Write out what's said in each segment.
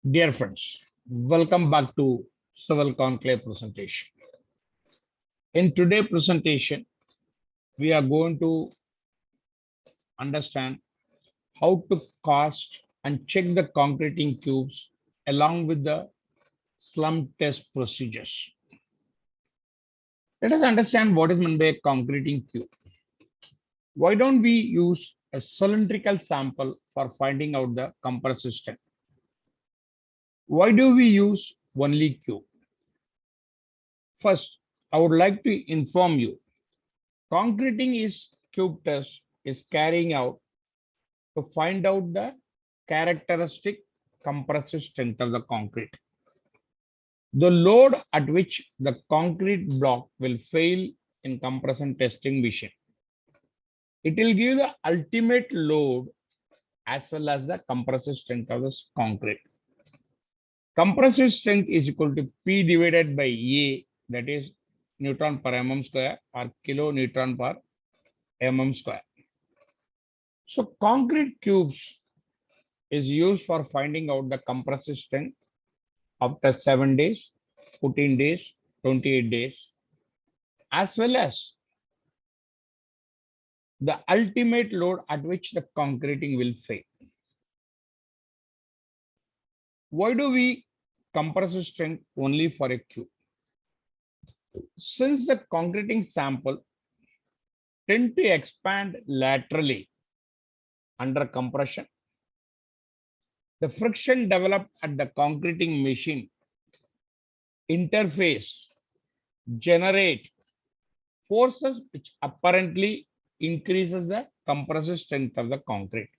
Dear friends, welcome back to Civil Conclave presentation. In today's presentation, we are going to understand how to cast and check the concreting cubes along with the slump test procedures. Let us understand what is meant by a concreting cube. Why don't we use a cylindrical sample for finding out the compressive strength? Why do we use only cube? First, I would like to inform you concreting is cube test is carrying out to find out the characteristic compressive strength of the concrete. The load at which the concrete block will fail in compression testing machine. It will give the ultimate load as well as the compressive strength of this concrete. Compressive strength is equal to P divided by A, that is Newton per mm square or kilonewton per mm square. So concrete cubes is used for finding out the compressive strength after 7 days, 14 days, 28 days, as well as the ultimate load at which the concreting will fail. Why do we compressive strength only for a cube? Since the concreting sample tend to expand laterally under compression, the friction developed at the concreting machine interface generate forces which apparently increases the compressive strength of the concrete.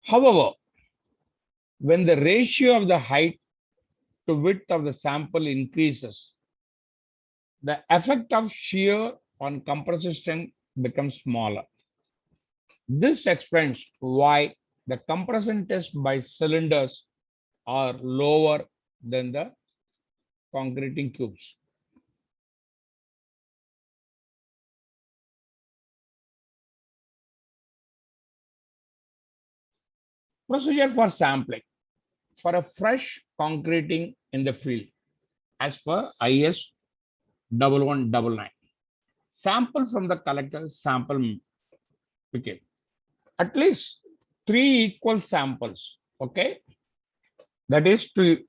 However, when the ratio of the height to width of the sample increases, the effect of shear on compressive strength becomes smaller. This explains why the compression test by cylinders are lower than the concreting cubes. Procedure for sampling. For a fresh concreting in the field, as per IS 1199. Sample from the collector's sample picket. At least 3 equal samples, okay? That is to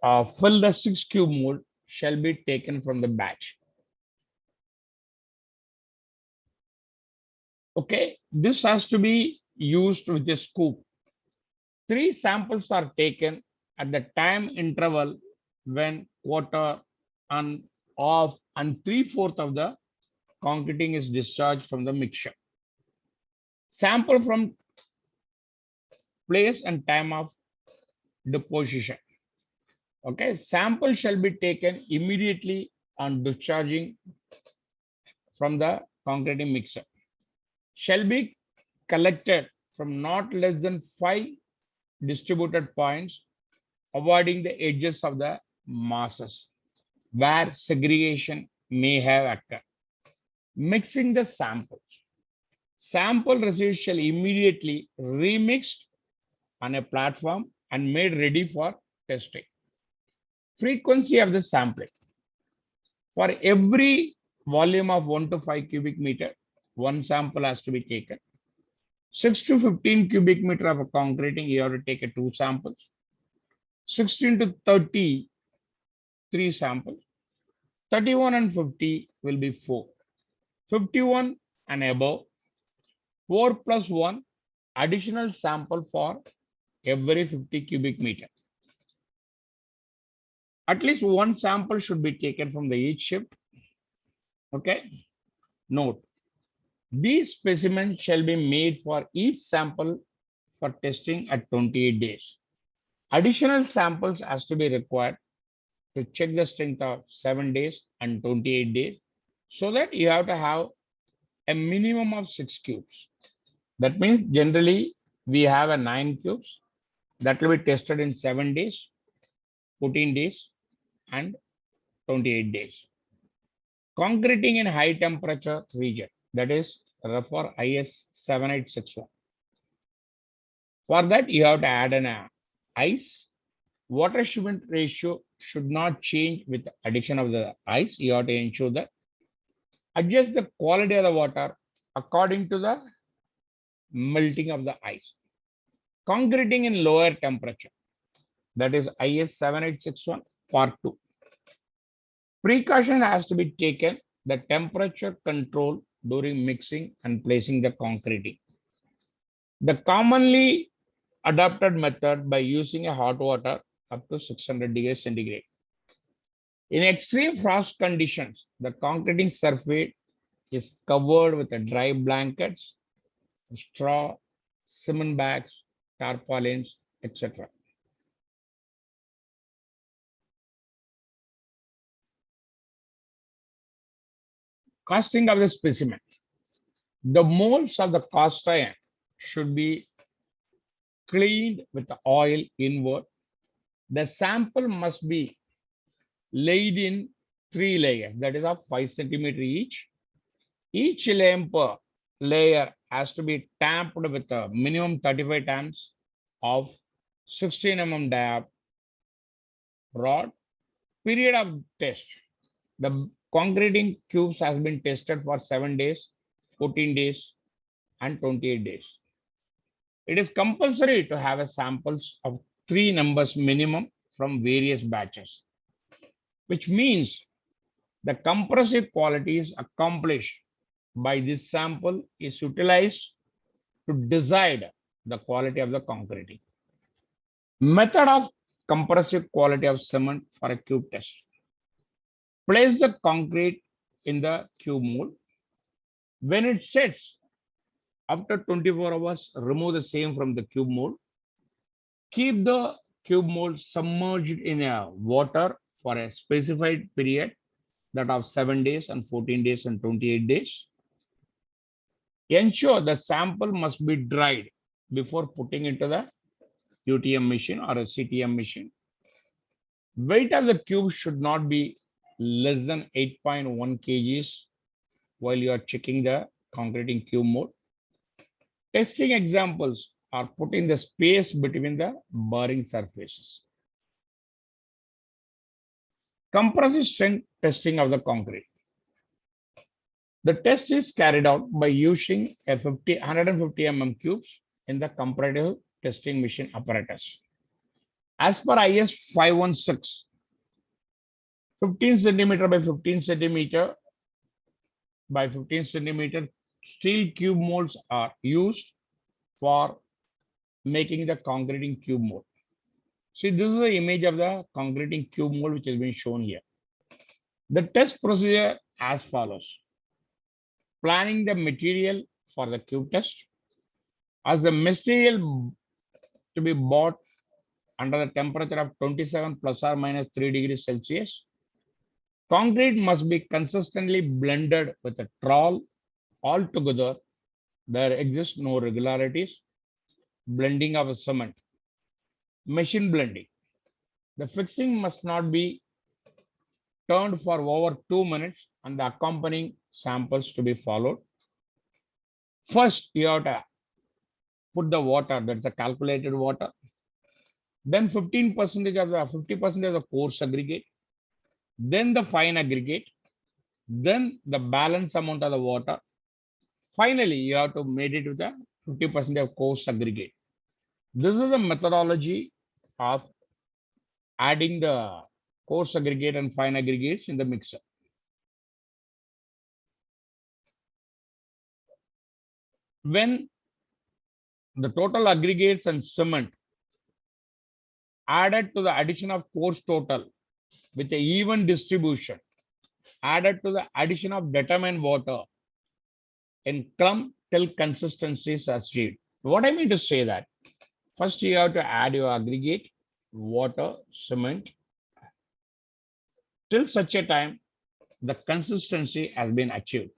fill the 6 cube mold shall be taken from the batch. Okay, this has to be used with a scoop. 3 samples are taken at the time interval when quarter and off and 3/4 of the concreting is discharged from the mixture. Sample from place and time of deposition. Okay, sample shall be taken immediately on discharging from the concreting mixer. Shall be collected from not less than 5 distributed points, avoiding the edges of the masses where segregation may have occurred. Mixing the samples. Sample residues shall immediately remixed on a platform and made ready for testing. Frequency of the sampling. For every volume of 1 to 5 cubic meter, one sample has to be taken. 6 to 15 cubic meter of a concreting, you have to take 2 samples. 16 to 30, 3 samples. 31 and 50 will be 4. 51 and above, 4 plus 1 additional sample for every 50 cubic meter. At least one sample should be taken from the each shift. Okay. Note, these specimens shall be made for each sample for testing at 28 days. Additional samples has to be required to check the strength of 7 days and 28 days, so that you have to have a minimum of 6 cubes. That means generally we have a 9 cubes that will be tested in 7 days, 14 days, and 28 days. Concreting in high temperature region, that is refer IS 7861. For that, you have to add an ice Water cement ratio should not change with the addition of the ice. You have to ensure that adjust the quality of the water according to the melting of the ice. Concreting in lower temperature, that is IS 7861 part 2. Precaution has to be taken the temperature control during mixing and placing the concreting. The commonly adopted method by using a hot water up to 600 degrees centigrade. In extreme frost conditions, the concreting surface is covered with a dry blankets, straw, cement bags, tarpaulins, etc. Casting of the specimen. The molds of the cast iron should be cleaned with the oil inward. The sample must be laid in 3 layers, that is of 5 centimeter each. Each layer has to be tamped with a minimum 35 times of 16 diameter rod. Period of test. The concreting cubes has been tested for 7 days, 14 days, and 28 days. It is compulsory to have a samples of 3 numbers minimum from various batches, which means the compressive qualities accomplished by this sample is utilized to decide the quality of the concreting. Method of compressive quality of cement for a cube test. Place the concrete in the cube mold. When it sets, after 24 hours, remove the same from the cube mold. Keep the cube mold submerged in a water for a specified period, that of 7 days and 14 days and 28 days. Ensure the sample must be dried before putting into the UTM machine or a CTM machine. Weight of the cube should not be less than 8.1 kgs while you are checking the concreting cube mode. Testing examples are put in the space between the bearing surfaces. Compressive strength testing of the concrete. The test is carried out by using a 150 cubes in the comparative testing machine apparatus. As per IS 516, 15 centimeter by 15 centimeter by 15 centimeter steel cube molds are used for making the concreting cube mold. See, this is the image of the concreting cube mold which has been shown here. The test procedure as follows. Planning the material for the cube test. As the material to be bought under the temperature of 27 plus or minus 3 degrees Celsius, concrete must be consistently blended with a trowel. Altogether, there exist no regularities. Blending of a cement. Machine blending. The fixing must not be turned for over 2 minutes and the accompanying samples to be followed. First, you have to put the water, that's a calculated water. Then 15% of the 50% of the coarse aggregate. Then the fine aggregate. Then the balance amount of the water. Finally, you have to made it with a 50% of coarse aggregate. This is the methodology of adding the coarse aggregate and fine aggregates in the mixer. When the total aggregates and cement added to the addition of coarse total with a even distribution, added to the addition of determined water in clump till consistency is achieved. What I mean to say that, first you have to add your aggregate, water, cement, till such a time the consistency has been achieved.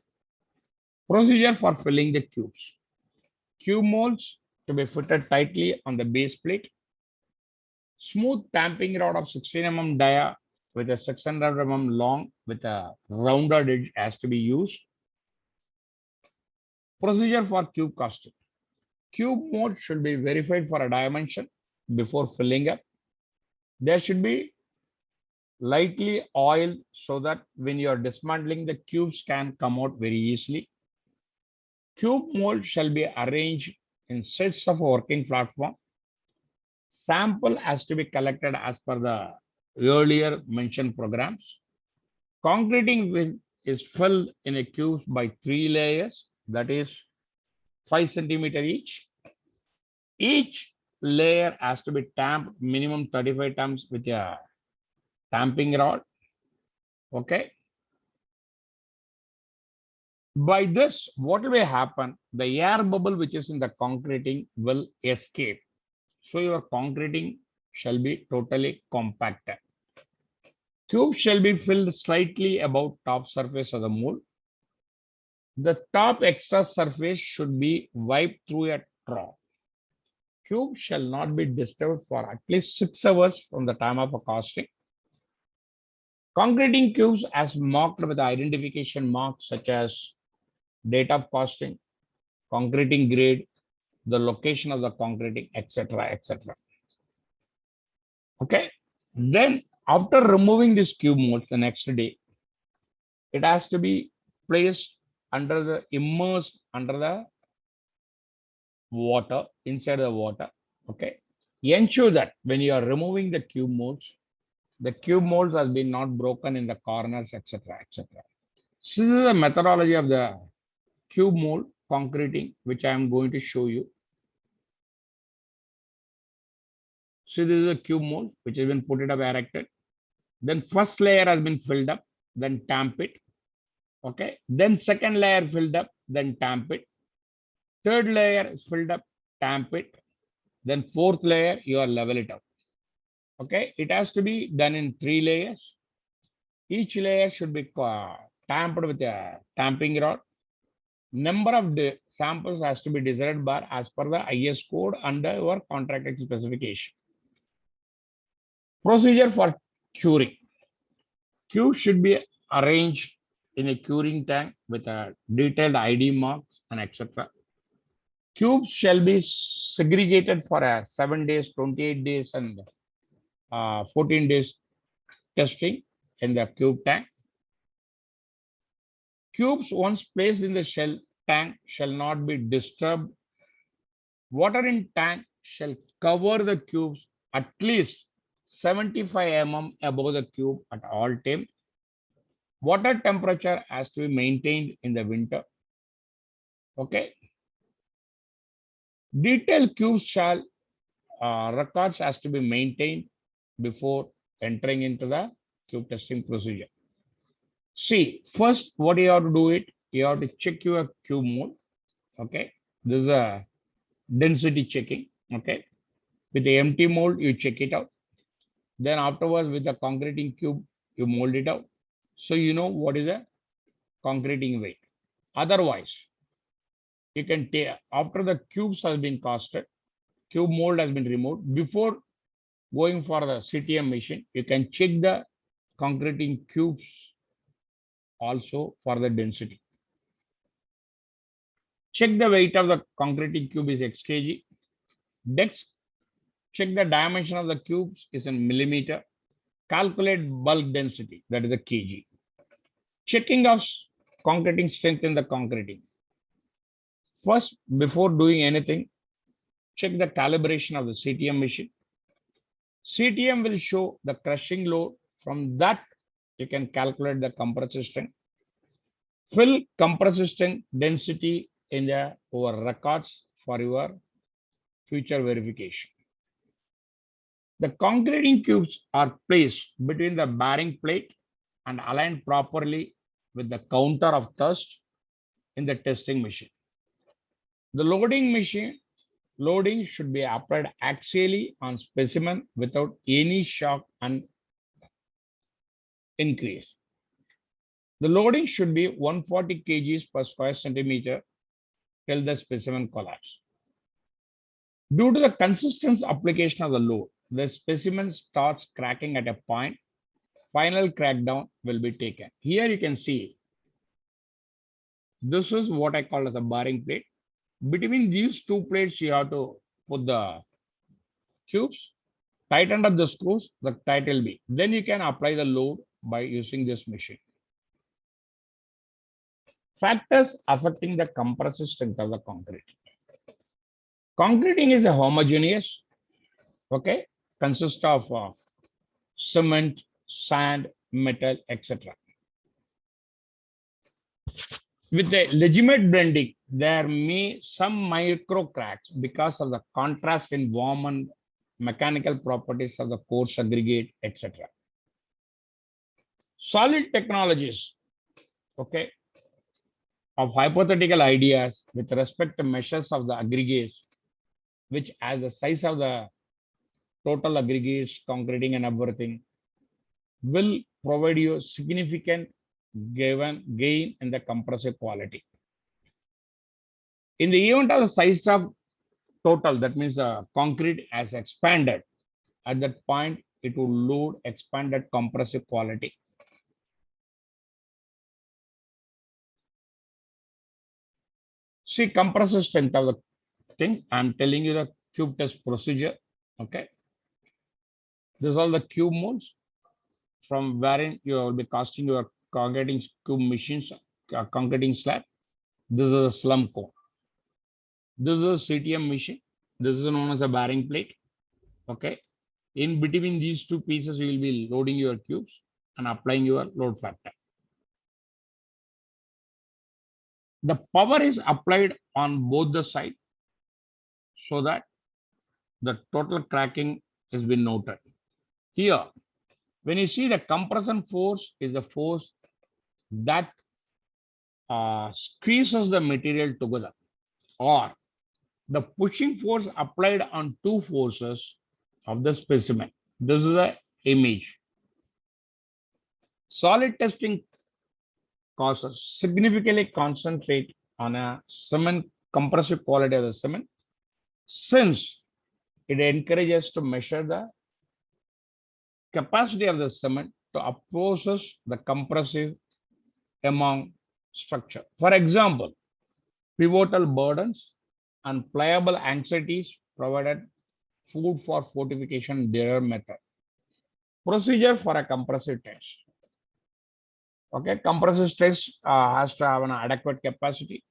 Procedure for filling the cubes. Cube molds to be fitted tightly on the base plate. Smooth tamping rod of 16 dia with a 600 long with a rounded edge has to be used. Procedure for cube casting. Cube mold should be verified for a dimension before filling up. They should be lightly oiled so that when you are dismantling, the cubes can come out very easily. Cube mold shall be arranged in sets of a working platform. Sample has to be collected as per the earlier mentioned programs. Concreting is filled in a cube by 3 layers, that is 5 centimeter each. Each layer has to be tamped minimum 35 times with a tamping rod. Okay. By this, what will happen? The air bubble which is in the concreting will escape. So your concreting shall be totally compacted. Cube shall be filled slightly above top surface of the mold. The top extra surface should be wiped through a trough. Cube shall not be disturbed for at least 6 hours from the time of a casting. Concreting cubes as marked with identification marks such as date of casting, concreting grade, the location of the concreting, etc., etc. Okay. Then after removing this cube mold the next day, it has to be placed immersed under the water, inside the water. Okay. Ensure that when you are removing the cube molds has been not broken in the corners, etc., etc. This is the methodology of the cube mold concreting, which I am going to show you. So this is a cube mold which has been put it up, erected. Then first layer has been filled up, then tamp it. Okay. Then second layer filled up, then tamp it. Third layer is filled up, tamp it. Then fourth layer, you are level it up. Okay. It has to be done in 3 layers. Each layer should be tamped with a tamping rod. Number of samples has to be decided by as per the IS code under your contract specification. Procedure for curing. Cube should be arranged in a curing tank with a detailed ID marks and etc. Cubes shall be segregated for 7 days, 28 days, and 14 days testing in the cube tank. Cubes once placed in the shell tank shall not be disturbed. Water in tank shall cover the cubes at least 75 mm above the cube at all time. Water temperature has to be maintained in the winter. Okay. Detailed cubes shall records has to be maintained before entering into the cube testing procedure. See, first what you have to do it, you have to check your cube mold. Okay. This is a density checking. Okay. With the empty mold, you check it out. Then afterwards, with the concreting cube, you mold it out. So you know what is the concreting weight. Otherwise, you can take after the cubes has been casted, cube mold has been removed. Before going for the CTM machine, you can check the concreting cubes also for the density. Check the weight of the concreting cube is X kg. Next, check the dimension of the cubes is in millimeter. Calculate bulk density, that is a kg. Checking of concreting strength in the concreting. First, before doing anything, check the calibration of the CTM machine. CTM will show the crushing load. From that, you can calculate the compressive strength. Fill compressive strength density in the over records for your future verification. The concreting cubes are placed between the bearing plate and aligned properly with the counter of thrust in the testing machine. The loading should be applied axially on specimen without any shock and increase. The loading should be 140 kgs per square centimeter till the specimen collapse. Due to the consistent application of the load, the specimen starts cracking at a point. Final crackdown will be taken. Here you can see, this is what I call as a bearing plate. Between these two plates, you have to put the cubes. Tighten up the screws, the tight will be. Then you can apply the load by using this machine. Factors affecting the compressive strength of the concrete. Concreting is a homogeneous, okay, consists of cement, sand, metal, etc. With a legitimate blending, there may some micro cracks because of the contrast in warm and mechanical properties of the coarse aggregate, etc. Solid technologies, okay, of hypothetical ideas with respect to measures of the aggregates, which as the size of the total aggregates, concreting and everything, will provide you significant gain in the compressive quality. In the event of the size of total, that means the concrete has expanded, at that point it will load expanded compressive quality. See, compressive strength of the thing. I'm telling you the cube test procedure. Okay. This is all the cube molds from wherein you will be casting your concreting cube machines, concreting slab. This is a slump cone. This is a CTM machine. This is known as a bearing plate. Okay. In between these two pieces, you will be loading your cubes and applying your load factor. The power is applied on both the sides so that the total cracking has been noted. Here, when you see the compression force is the force that squeezes the material together, or the pushing force applied on two forces of the specimen. This is the image. Solid testing causes significantly concentrate on a cement compressive quality of the cement, since it encourages to measure the capacity of the cement to opposes the compressive among structure. For example, pivotal burdens and pliable anxieties provided food for fortification their method. Procedure for a compressive test. Okay, compressive test has to have an adequate capacity.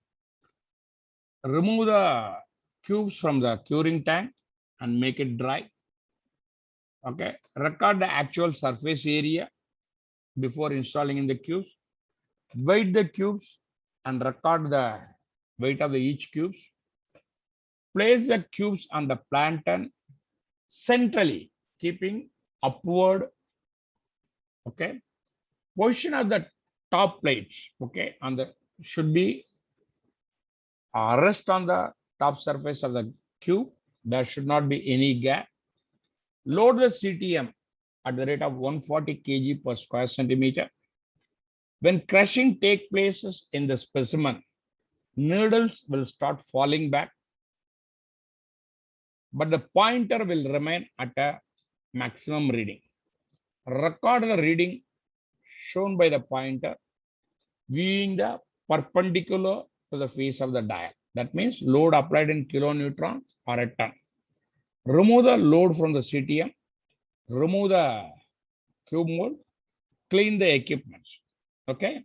Remove the cubes from the curing tank and make it dry. Okay, record the actual surface area before installing in the cubes. Weight the cubes and record the weight of each cubes. Place the cubes on the planton centrally, keeping upward. Okay, position of the top plates. Okay, on the should be rest on the top surface of the cube. There should not be any gap. Load the CTM at the rate of 140 kg per square centimeter. When crushing takes place in the specimen, needles will start falling back, but the pointer will remain at a maximum reading. Record the reading shown by the pointer, viewing the perpendicular to the face of the dial. That means load applied in kilonewtons or a ton. Remove the load from the CTM, remove the cube mold, clean the equipment. Okay.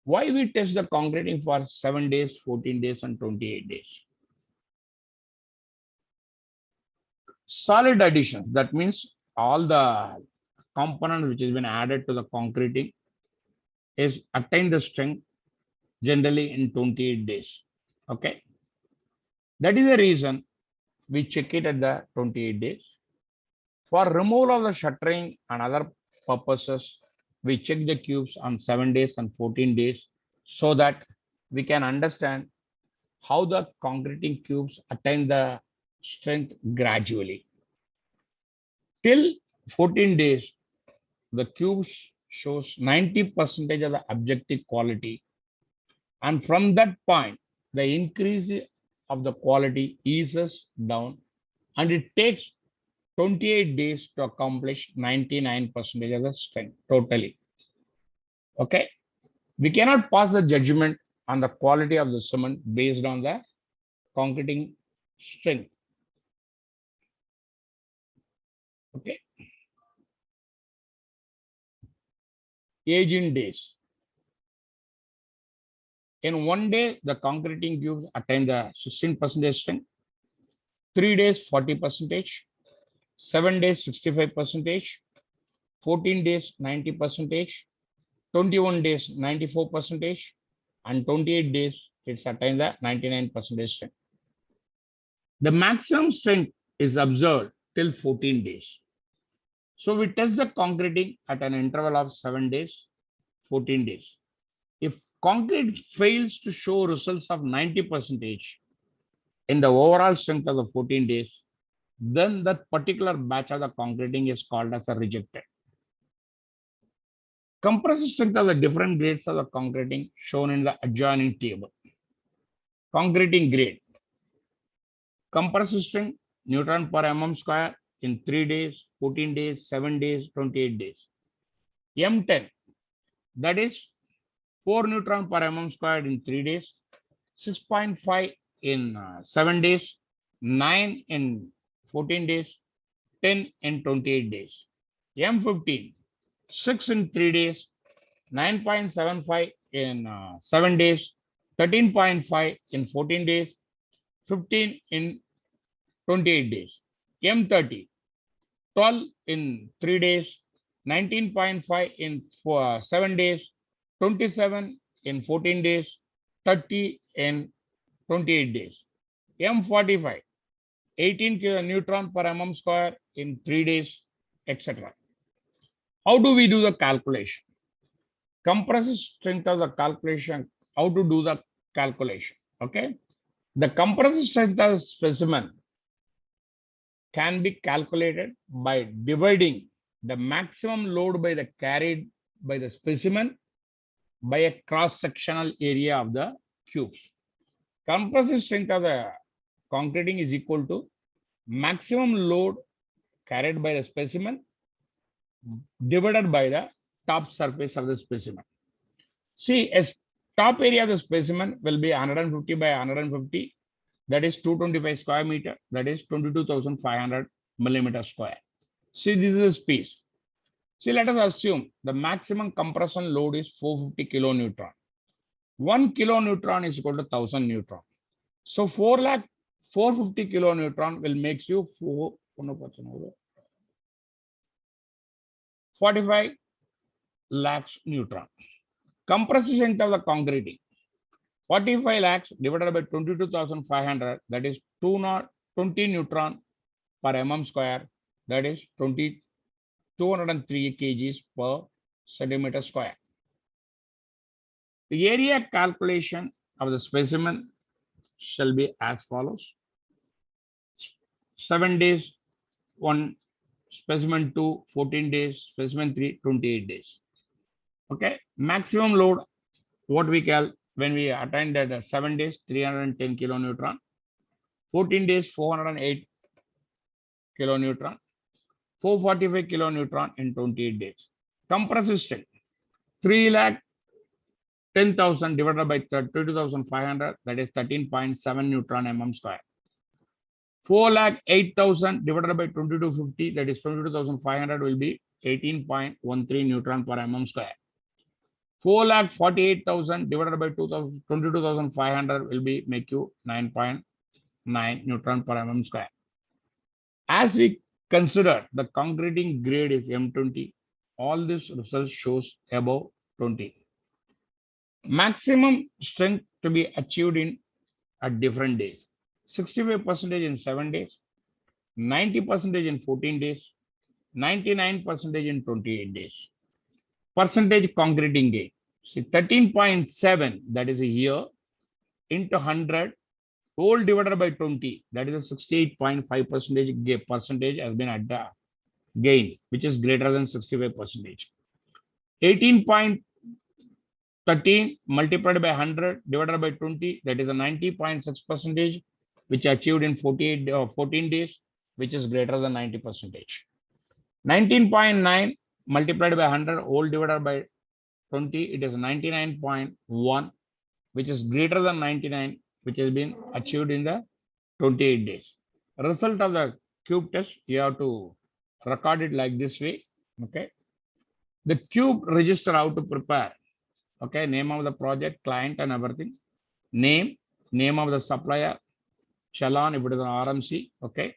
Why we test the concreting for 7 days, 14 days, and 28 days? Solid addition, that means all the component which has been added to the concreting is attain the strength generally in 28 days. Okay. That is the reason we check it at the 28 days. For removal of the shuttering and other purposes, we check the cubes on 7 days and 14 days so that we can understand how the concreting cubes attain the strength gradually. Till 14 days, the cubes shows 90% of the objective quality. And from that point, the increase of the quality eases down and it takes 28 days to accomplish 99% of the strength totally. Okay. We cannot pass the judgment on the quality of the cement based on the concreting strength. Okay. Age in days. In 1 day, the concreting cubes attain the 16% strength. 3 days, 40%. 7 days, 65%. 14 days, 90%. 21 days, 94%. And 28 days, it's attained the 99% strength. The maximum strength is observed till 14 days. So we test the concreting at an interval of 7 days, 14 days. If concrete fails to show results of 90% in the overall strength of the 14 days, then that particular batch of the concreting is called as a rejected. Compressive strength of the different grades of the concreting shown in the adjoining table. Concreting grade. Compressive strength, Newton per mm square in 3 days, 14 days, 7 days, 28 days. M10, that is 4 Newton per mm squared in 3 days, 6.5 in 7 days, 9 in 14 days, 10 in 28 days. M15, 6 in 3 days, 9.75 in 7 days, 13.5 in 14 days, 15 in 28 days. M30, 12 in 3 days, 19.5 in 7 days, 27 in 14 days, 30 in 28 days. M45, 18 kilonewton per mm square in 3 days, etc. How do we do the calculation? Compressive strength of the calculation, how to do the calculation, okay? The compressive strength of the specimen can be calculated by dividing the maximum load by the carried by the specimen by a cross-sectional area of the cubes. Compressive strength of the concreting is equal to maximum load carried by the specimen divided by the top surface of the specimen. See, a top area of the specimen will be 150 by 150, that is 225 square meter, that is 22,500 millimeter square. See, this is a space. See, let us assume the maximum compression load is 450 kilonewton. 1 kilonewton is equal to 1000 neutron. So 450 kilonewton will make you 45 lakhs neutron. Compressive strength of the concreting, 45 lakhs divided by 22,500, that is 20 neutron per mm square, that is 203 kgs per centimeter square. The area calculation of the specimen shall be as follows. 7 days, 1 specimen 2, 14 days, specimen 3, 28 days. Okay, maximum load, what we call when we attained at 7 days, 310 kilonewton, 14 days, 408 kilonewton, 445 kilonewton in 28 days. Compressive strength, 3 lakh 10,000 divided by 32,500, that is 13.7 neutron mm square. 4 lakh 8,000 divided by 2250, that is 22,500, will be 18.13 neutron per mm square. 4 lakh 48,000 divided by 22,500 will be make you 9.9 neutron per mm square. As we consider the concreting grade is M20, all this result shows above 20. Maximum strength to be achieved in at different days. 65% in 7 days, 90% in 14 days, 99% in 28 days. Percentage concreting gain. See, 13.7, that is a year, into 100, whole divided by 20, that is a 68.5% percentage has been at the gain, which is greater than 65%. 18.13 multiplied by 100 divided by 20, that is a 90.6%, which achieved in 14 days. which is greater than 90%. 19.9 multiplied by 100 whole divided by 20, it is 99.1, which is greater than 99, which has been achieved in the 28 days. Result of the cube test, you have to record it like this way. Okay. The cube register, how to prepare. Okay. Name of the project, client, and everything. Name of the supplier, challan, if it is an RMC. Okay.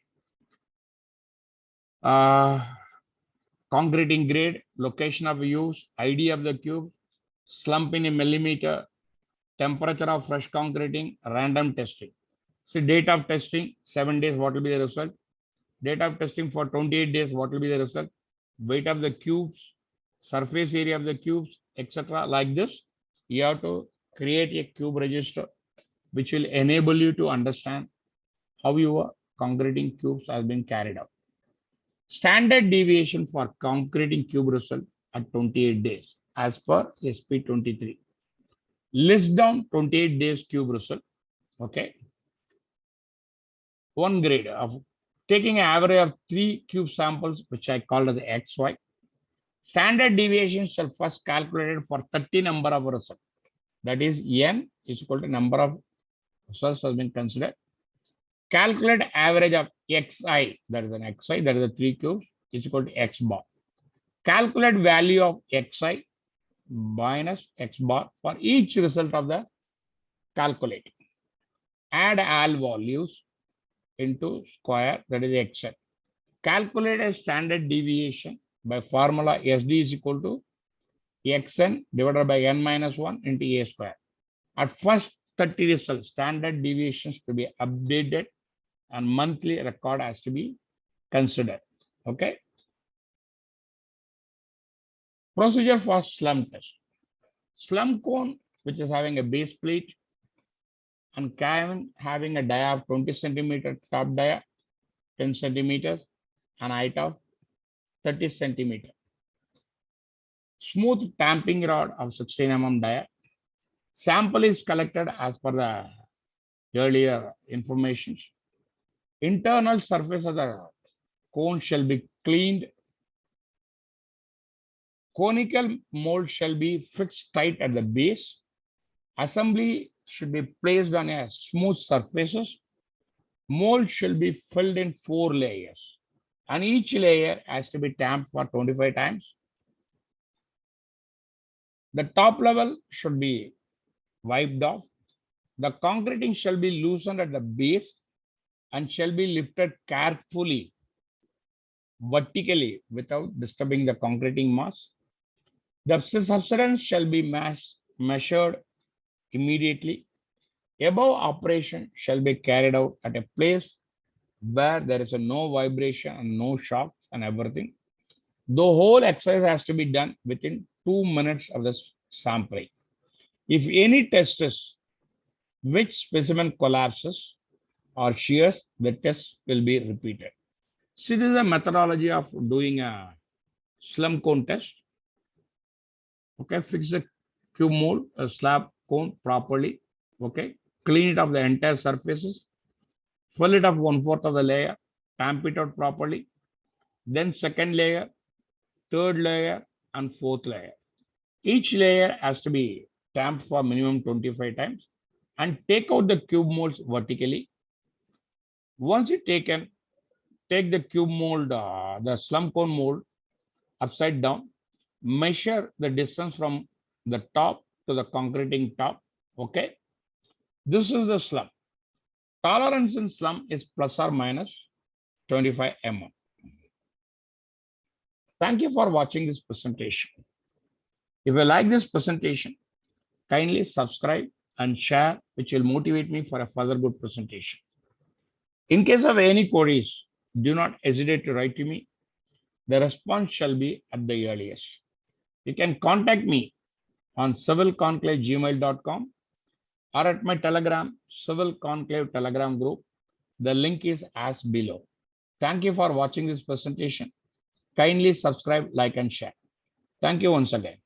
Concreting grade, location of use, ID of the cube, slump in a millimeter, temperature of fresh concreting, random testing. See, date of testing, 7 days, what will be the result? Date of testing for 28 days, what will be the result? Weight of the cubes, surface area of the cubes, etc. Like this, you have to create a cube register, which will enable you to understand how your concreting cubes has been carried out. Standard deviation for concreting cube result at 28 days as per SP23. List down 28 days cube result. Okay. One grade of taking an average of 3 cube samples, which I called as XY. Standard deviation shall first calculated for 30 number of results. That is N is equal to number of results has been considered. Calculate average of Xi, that is an Xi, that is the 3 cubes, is equal to X bar. Calculate value of Xi minus X bar for each result of the calculate. Add all values into square, that is Xi. Calculate a standard deviation by formula SD is equal to Xn divided by n minus 1 into A square. At first 30 results, standard deviations to be updated and monthly record has to be considered. Okay. Procedure for slump test. Slump cone, which is having a base plate and cavern having a dia of 20 centimeter, top dia 10 centimeters and height of 30 centimeter. Smooth tamping rod of 16 mm dia. Sample is collected as per the earlier information. Internal surface of the cone shall be cleaned. Conical mold shall be fixed tight at the base. Assembly should be placed on a smooth surfaces. Mold shall be filled in 4 layers, and each layer has to be tamped for 25 times. The top level should be wiped off. The concreting shall be loosened at the base and shall be lifted carefully vertically without disturbing the concreting mass. The subsidence shall be measured immediately. Above operation shall be carried out at a place where there is no vibration and no shock and everything. The whole exercise has to be done within 2 minutes of the sampling. If any test is which specimen collapses or shears, the test will be repeated. See, this is a methodology of doing a slump cone test. Okay, fix the cube mold, a slab cone properly. Okay, clean it of the entire surfaces, fill it of 1/4 of the layer, tamp it out properly. Then second layer, third layer, and fourth layer. Each layer has to be tamped for minimum 25 times and take out the cube molds vertically. Once you take the cube mold, the slump cone mold upside down, measure the distance from the top to the concreting top. Okay. This is the slump. Tolerance in slump is plus or minus 25 mm. Thank you for watching this presentation. If you like this presentation, kindly subscribe and share, which will motivate me for a further good presentation. In case of any queries, do not hesitate to write to me. The response shall be at the earliest. You can contact me on civilconclave@gmail.com or at my Telegram, Civil Conclave Telegram group. The link is as below. Thank you for watching this presentation. Kindly subscribe, like, and share. Thank you once again.